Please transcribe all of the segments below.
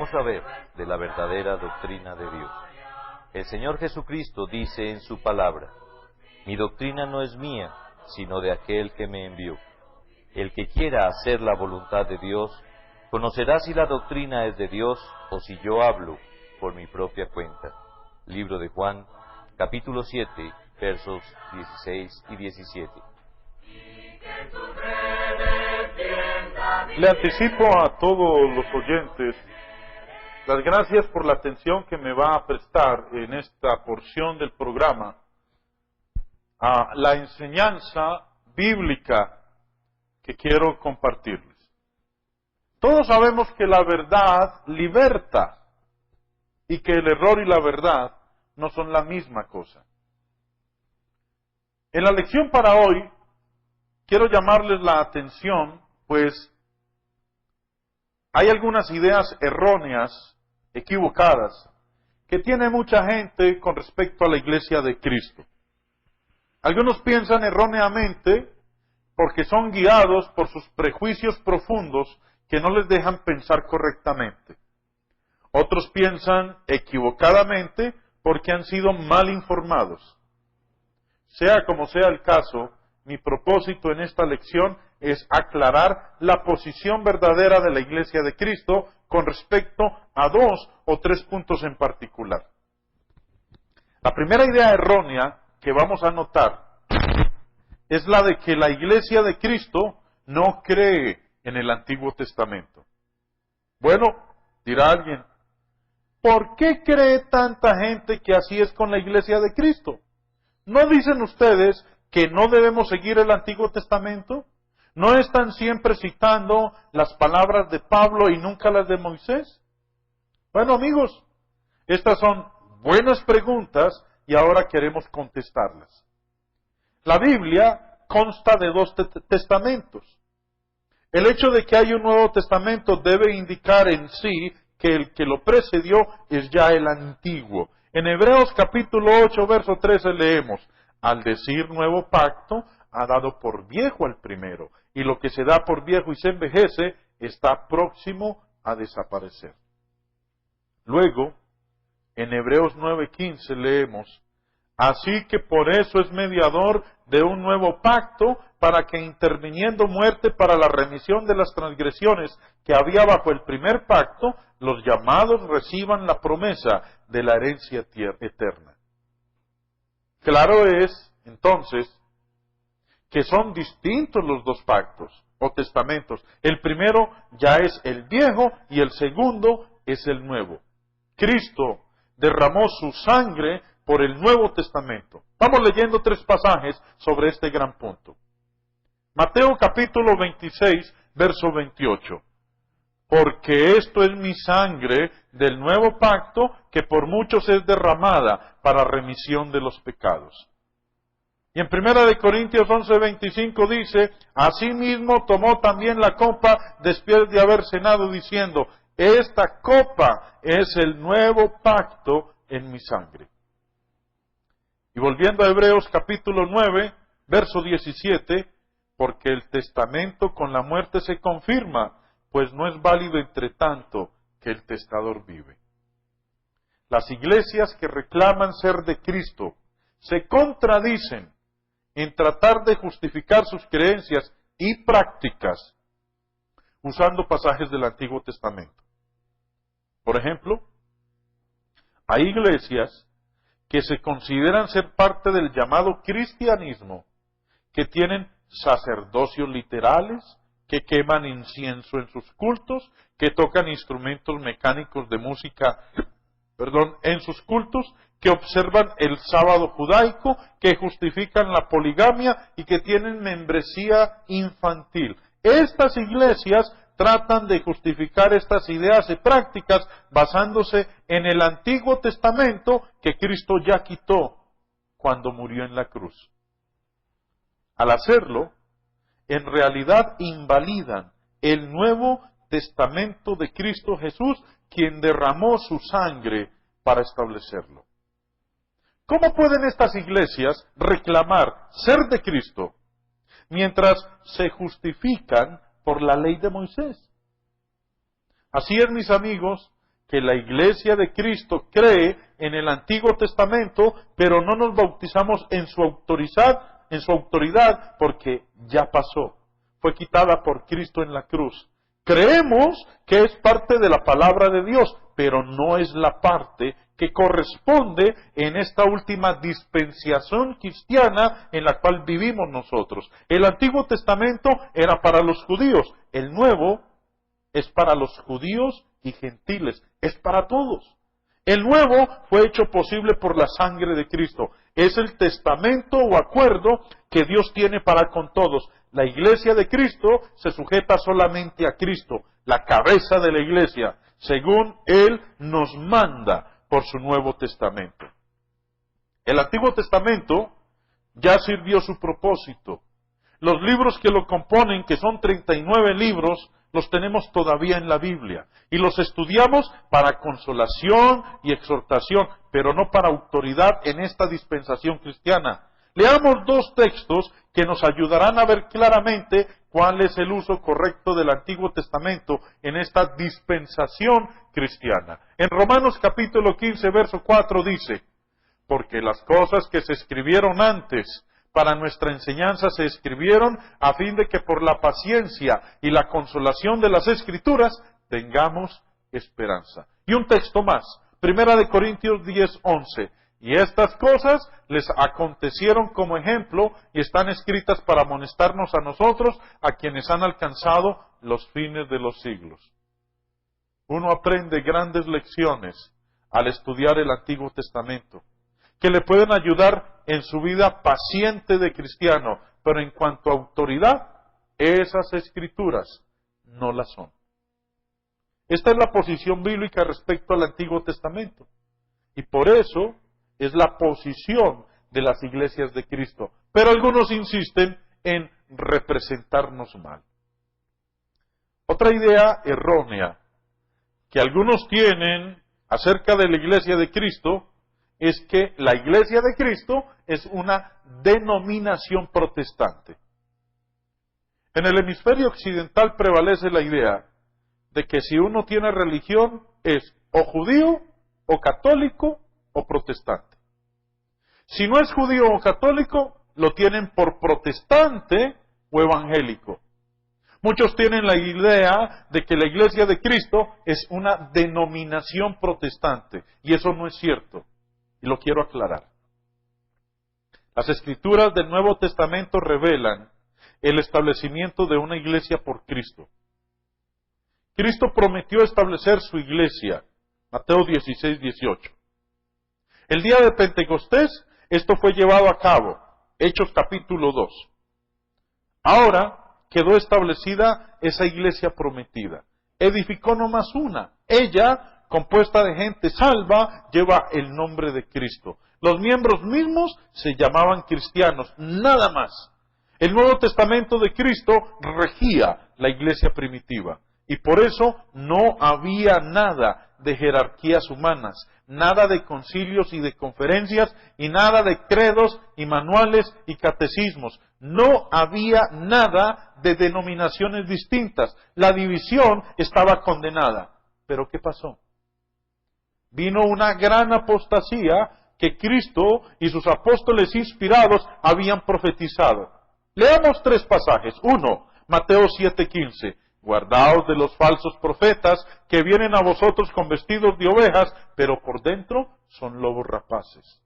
saber de la verdadera doctrina de Dios. El Señor Jesucristo dice en su palabra: mi doctrina no es mía, sino de aquel que me envió. El que quiera hacer la voluntad de Dios, conocerá si la doctrina es de Dios o si yo hablo por mi propia cuenta. Libro de Juan, capítulo 7, versos 16 y 17. Le anticipo a todos los oyentes las gracias por la atención que me va a prestar en esta porción del programa a la enseñanza bíblica que quiero compartirles. Todos sabemos que la verdad liberta y que el error y la verdad no son la misma cosa. En la lección para hoy quiero llamarles la atención, pues hay algunas ideas erróneas, equivocadas, que tiene mucha gente con respecto a la iglesia de Cristo. Algunos piensan erróneamente porque son guiados por sus prejuicios profundos que no les dejan pensar correctamente. Otros piensan equivocadamente porque han sido mal informados. Sea como sea el caso, mi propósito en esta lección es aclarar la posición verdadera de la Iglesia de Cristo con respecto a 2 o 3 puntos en particular. La primera idea errónea que vamos a notar es la de que la Iglesia de Cristo no cree en el Antiguo Testamento. Bueno, dirá alguien, ¿por qué cree tanta gente que así es con la Iglesia de Cristo? ¿No dicen ustedes que no debemos seguir el Antiguo Testamento? ¿No están siempre citando las palabras de Pablo y nunca las de Moisés? Bueno, amigos, estas son buenas preguntas y ahora queremos contestarlas. La Biblia consta de 2 testamentos. El hecho de que hay un Nuevo Testamento debe indicar en sí que el que lo precedió es ya el Antiguo. En Hebreos capítulo 8, verso 13 leemos: al decir nuevo pacto, ha dado por viejo al primero, y lo que se da por viejo y se envejece está próximo a desaparecer. Luego, en Hebreos 9:15 leemos: así que por eso es mediador de un nuevo pacto, para que interviniendo muerte para la remisión de las transgresiones que había bajo el primer pacto, los llamados reciban la promesa de la herencia eterna. Claro es, entonces, que son distintos los 2 pactos o testamentos. El primero ya es el viejo y el segundo es el nuevo. Cristo derramó su sangre por el Nuevo Testamento. Vamos leyendo 3 pasajes sobre este gran punto. Mateo capítulo 26, verso 28. Porque esto es mi sangre del nuevo pacto, que por muchos es derramada para remisión de los pecados. Y en 1 Corintios 11:25 dice: asimismo tomó también la copa después de haber cenado, diciendo: esta copa es el nuevo pacto en mi sangre. Y volviendo a Hebreos capítulo 9, verso 17, porque el testamento con la muerte se confirma, pues no es válido entre tanto que el testador vive. Las iglesias que reclaman ser de Cristo se contradicen en tratar de justificar sus creencias y prácticas usando pasajes del Antiguo Testamento. Por ejemplo, hay iglesias que se consideran ser parte del llamado cristianismo, que tienen sacerdocios literales, que queman incienso en sus cultos, que tocan instrumentos mecánicos de música, en sus cultos, que observan el sábado judaico, que justifican la poligamia y que tienen membresía infantil. Estas iglesias tratan de justificar estas ideas y prácticas basándose en el Antiguo Testamento que Cristo ya quitó cuando murió en la cruz. Al hacerlo, en realidad invalidan el Nuevo Testamento de Cristo Jesús, quien derramó su sangre para establecerlo. ¿Cómo pueden estas iglesias reclamar ser de Cristo mientras se justifican por la ley de Moisés? Así es, mis amigos, que la iglesia de Cristo cree en el Antiguo Testamento, pero no nos bautizamos en su autoridad, porque ya pasó. Fue quitada por Cristo en la cruz. Creemos que es parte de la palabra de Dios, pero no es la parte que corresponde en esta última dispensación cristiana en la cual vivimos nosotros. El Antiguo Testamento era para los judíos, el Nuevo es para los judíos y gentiles, es para todos. El Nuevo fue hecho posible por la sangre de Cristo. Es el testamento o acuerdo que Dios tiene para con todos. La iglesia de Cristo se sujeta solamente a Cristo, la cabeza de la iglesia, según Él nos manda por su Nuevo Testamento. El Antiguo Testamento ya sirvió su propósito. Los libros que lo componen, que son 39 libros, los tenemos todavía en la Biblia. Y los estudiamos para consolación y exhortación, pero no para autoridad en esta dispensación cristiana. Leamos dos textos que nos ayudarán a ver claramente cuál es el uso correcto del Antiguo Testamento en esta dispensación cristiana. En Romanos capítulo 15, verso 4 dice: porque las cosas que se escribieron antes para nuestra enseñanza se escribieron a fin de que por la paciencia y la consolación de las Escrituras tengamos esperanza. Y un texto más, 1 Corintios 10, 11. Y estas cosas les acontecieron como ejemplo y están escritas para amonestarnos a nosotros, a quienes han alcanzado los fines de los siglos. Uno aprende grandes lecciones al estudiar el Antiguo Testamento, que le pueden ayudar en su vida paciente de cristiano, pero en cuanto a autoridad, esas escrituras no las son. Esta es la posición bíblica respecto al Antiguo Testamento. Y por eso es la posición de las iglesias de Cristo. Pero algunos insisten en representarnos mal. Otra idea errónea que algunos tienen acerca de la iglesia de Cristo es que la iglesia de Cristo es una denominación protestante. En el hemisferio occidental prevalece la idea de que si uno tiene religión es o judío, o católico, o protestante. Si no es judío o católico, lo tienen por protestante o evangélico. Muchos tienen la idea de que la iglesia de Cristo es una denominación protestante, y eso no es cierto. Y lo quiero aclarar. Las escrituras del Nuevo Testamento revelan el establecimiento de una iglesia por Cristo. Cristo prometió establecer su iglesia. Mateo 16, 18. El día de Pentecostés, esto fue llevado a cabo. Hechos capítulo 2. Ahora quedó establecida esa iglesia prometida. Edificó nomás una. Ella, compuesta de gente salva, lleva el nombre de Cristo. Los miembros mismos se llamaban cristianos, nada más. El Nuevo Testamento de Cristo regía la iglesia primitiva. Y por eso no había nada de jerarquías humanas, nada de concilios y de conferencias, y nada de credos y manuales y catecismos. No había nada de denominaciones distintas. La división estaba condenada. ¿Pero qué pasó? Vino una gran apostasía que Cristo y sus apóstoles inspirados habían profetizado. Leamos tres pasajes. Uno, Mateo 7:15. Guardaos de los falsos profetas que vienen a vosotros con vestidos de ovejas, pero por dentro son lobos rapaces.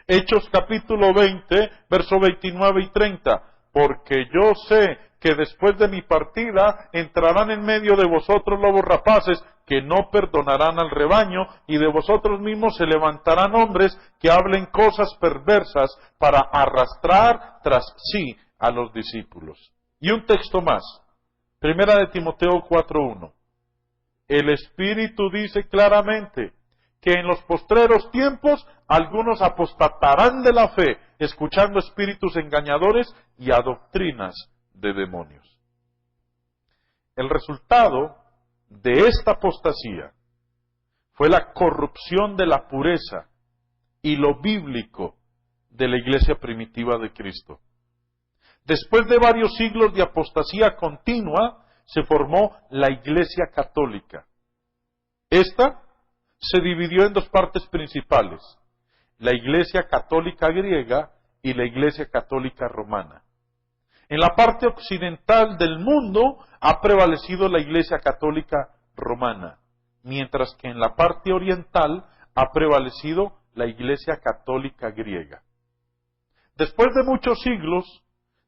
Hechos capítulo 20, verso 29 y 30. Porque yo sé que después de mi partida entrarán en medio de vosotros lobos rapaces que no perdonarán al rebaño, y de vosotros mismos se levantarán hombres que hablen cosas perversas para arrastrar tras sí a los discípulos. Y un texto más. Primera de Timoteo 4:1. El Espíritu dice claramente que en los postreros tiempos algunos apostatarán de la fe, escuchando espíritus engañadores y a doctrinas de demonios. El resultado de esta apostasía fue la corrupción de la pureza y lo bíblico de la iglesia primitiva de Cristo. Después de varios siglos de apostasía continua, se formó la Iglesia Católica. Esta se dividió en dos partes principales: la Iglesia Católica griega y la Iglesia Católica romana. En la parte occidental del mundo ha prevalecido la Iglesia Católica romana, mientras que en la parte oriental ha prevalecido la Iglesia Católica griega. Después de muchos siglos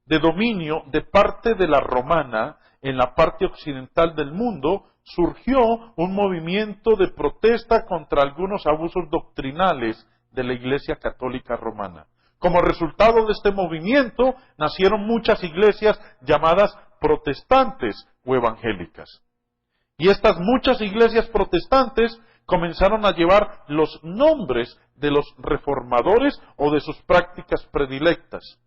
de dominio de parte de la romana en la parte occidental del mundo, surgió un movimiento de protesta contra algunos abusos doctrinales de la Iglesia Católica romana. Como resultado de este movimiento, nacieron muchas iglesias llamadas protestantes o evangélicas. Y estas muchas iglesias protestantes comenzaron a llevar los nombres de los reformadores o de sus prácticas predilectas.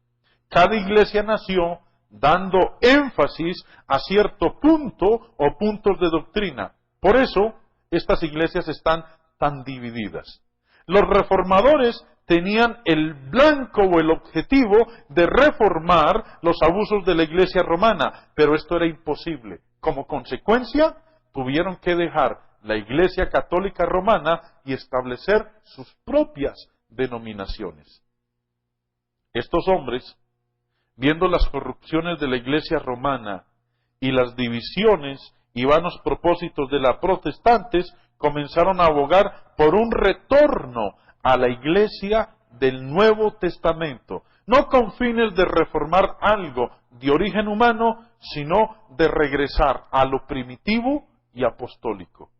Cada iglesia nació dando énfasis a cierto punto o puntos de doctrina. Por eso, estas iglesias están tan divididas. Los reformadores tenían el blanco o el objetivo de reformar los abusos de la iglesia romana, pero esto era imposible. Como consecuencia, tuvieron que dejar la Iglesia Católica Romana y establecer sus propias denominaciones. Estos hombres, viendo las corrupciones de la Iglesia Romana y las divisiones y vanos propósitos de las protestantes, comenzaron a abogar por un retorno a la Iglesia del Nuevo Testamento, no con fines de reformar algo de origen humano, sino de regresar a lo primitivo y apostólico.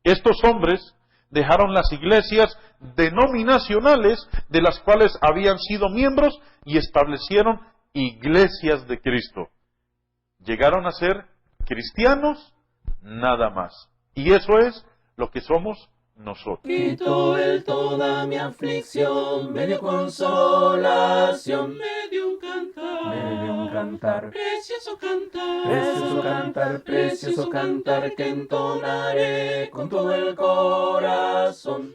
Estos hombres dejaron las iglesias denominacionales de las cuales habían sido miembros y establecieron iglesias de Cristo. Llegaron a ser cristianos nada más. Y eso es lo que somos nosotros. Quitó él toda mi aflicción, me dio consolación, me dio un cantar, precioso cantar que entonaré con todo el corazón.